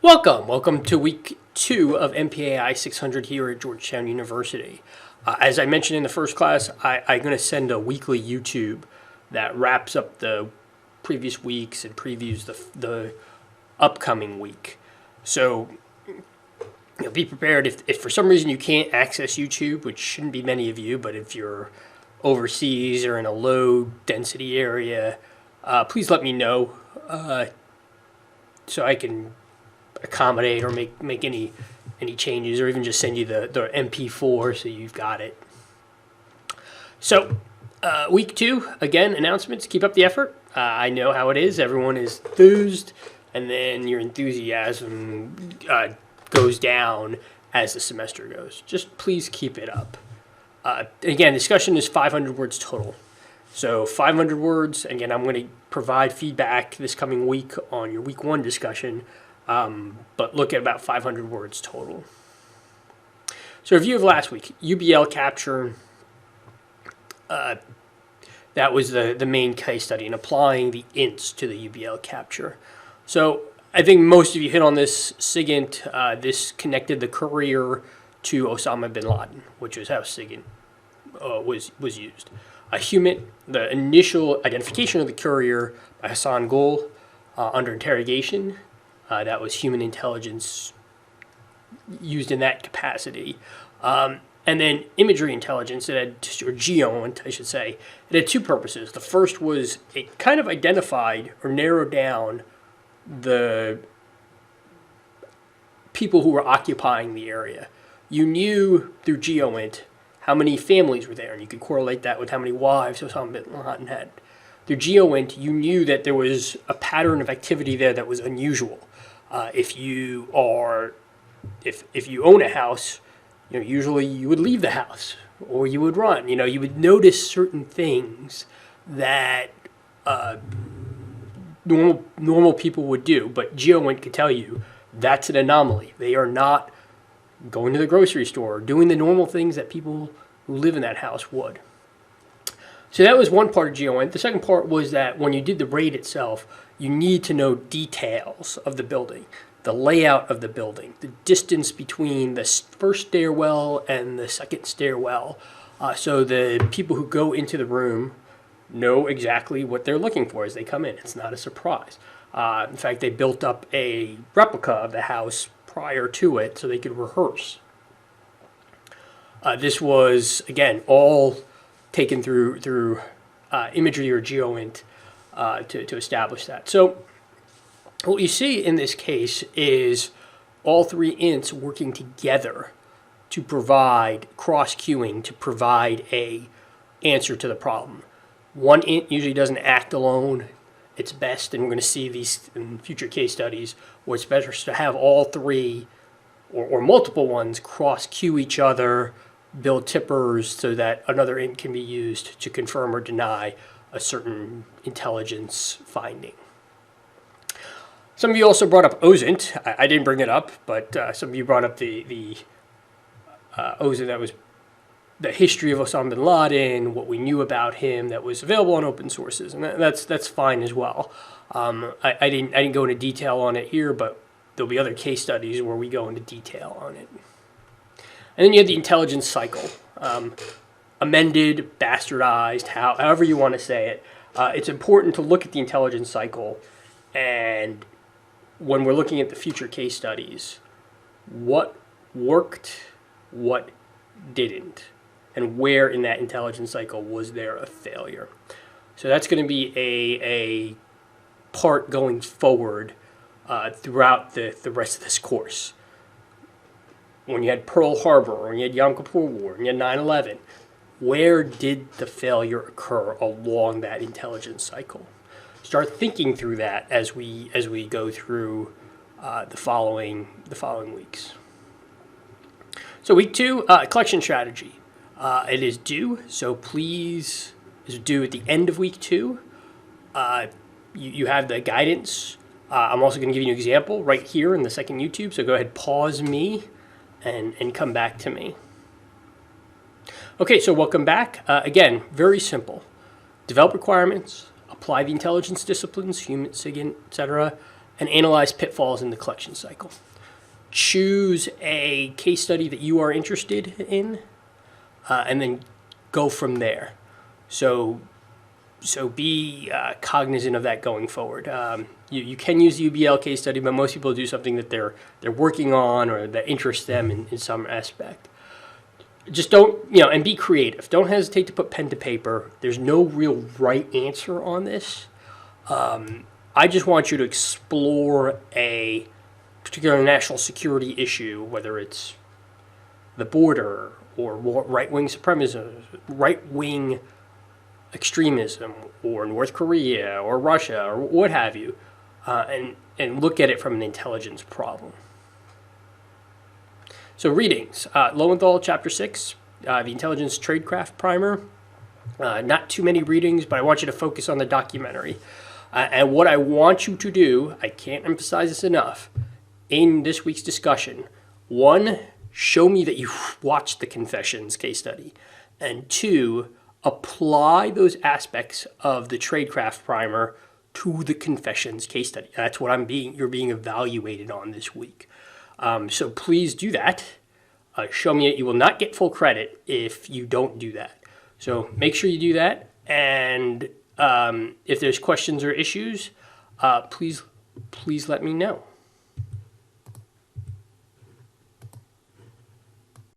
Welcome to week 2 of MPAI 600 here at Georgetown University. As I mentioned in the first class, I'm going to send a weekly YouTube that wraps up the previous weeks and previews the upcoming week. So be prepared if for some reason you can't access YouTube, which shouldn't be many of you, but if you're overseas or in a low density area, please let me know so I can accommodate or make any changes, or even just send you the MP4 so you've got it. So week 2, again, announcements. Keep up the effort. I know how it is. Everyone is enthused, and then your enthusiasm goes down as the semester goes. Just please keep it up. Again, discussion is 500 words total. So 500 words. Again, I'm going to provide feedback this coming week on your week 1 discussion, but look at about 500 words total. So review of last week, UBL capture. That was the main case study in applying the ints to the UBL capture. So I think most of you hit on this. SIGINT, this connected the courier to Osama bin Laden, which is how SIGINT was used. HUMINT, the initial identification of the courier by Hassan Gul under interrogation. That was human intelligence used in that capacity. And then imagery intelligence, or GEOINT, I should say, it had 2 purposes. The first was it kind of identified or narrowed down the people who were occupying the area. You knew through GEOINT how many families were there, and you could correlate that with how many wives Osama bin Laden had. Through GEOINT, you knew that there was a pattern of activity there that was unusual. If you own a house, usually you would leave the house or you would run. You would notice certain things that normal people would do, but GEOINT could tell you that's an anomaly. They are not going to the grocery store, doing the normal things that people who live in that house would. So that was one part of GEOINT. The second part was that when you did the raid itself, you need to know details of the building, the layout of the building, the distance between the first stairwell and the second stairwell, so the people who go into the room know exactly what they're looking for as they come in. It's not a surprise. In fact, they built up a replica of the house prior to it so they could rehearse. This was, again, all taken through imagery or GEOINT to establish that. So what you see in this case is all 3 ints working together to provide cross-queuing, to provide a answer to the problem. One int usually doesn't act alone. It's best, and we're going to see these in future case studies, where it's better to have all 3 or multiple ones cross-queue each other, build tippers so that another int can be used to confirm or deny a certain intelligence finding. Some of you also brought up OSINT. I didn't bring it up, but some of you brought up the OSINT that was the history of Osama bin Laden, what we knew about him that was available on open sources, and that's fine as well. I didn't go into detail on it here, but there'll be other case studies where we go into detail on it. And then you had the intelligence cycle, amended, bastardized, however you want to say it. It's important to look at the intelligence cycle, and when we're looking at the future case studies, what worked, what didn't, and where in that intelligence cycle was there a failure. So that's going to be a part going forward throughout the rest of this course. When you had Pearl Harbor, or when you had Yom Kippur War, and you had 9/11, where did the failure occur along that intelligence cycle? Start thinking through that as we go through the following weeks. So week 2, collection strategy. It is due, so please, is due at the end of week 2. You have the guidance. I'm also going to give you an example right here in the second YouTube, so go ahead, pause me, and come back to me. Okay, so welcome back. Again, very simple. Develop requirements, apply the intelligence disciplines, HUMINT, SIGINT, etc., and analyze pitfalls in the collection cycle. Choose a case study that you are interested in, and then go from there. So be cognizant of that going forward. You can use the UBL case study, but most people do something that they're working on or that interests them in some aspect. Just don't, and be creative. Don't hesitate to put pen to paper. There's no real right answer on this. I just want you to explore a particular national security issue, whether it's the border or right-wing supremacism, right-wing extremism, or North Korea or Russia or what have you, and look at it from an intelligence problem. So readings, Lowenthal, Chapter 6, the Intelligence Tradecraft Primer. Not too many readings, but I want you to focus on the documentary. And what I want you to do, I can't emphasize this enough, in this week's discussion, 1, show me that you watched the Confessions case study, and 2, apply those aspects of the Tradecraft Primer to the Confessions case study. That's what you're being evaluated on this week. So please do that. Show me that you will not get full credit if you don't do that. So make sure you do that. And if there's questions or issues, please let me know.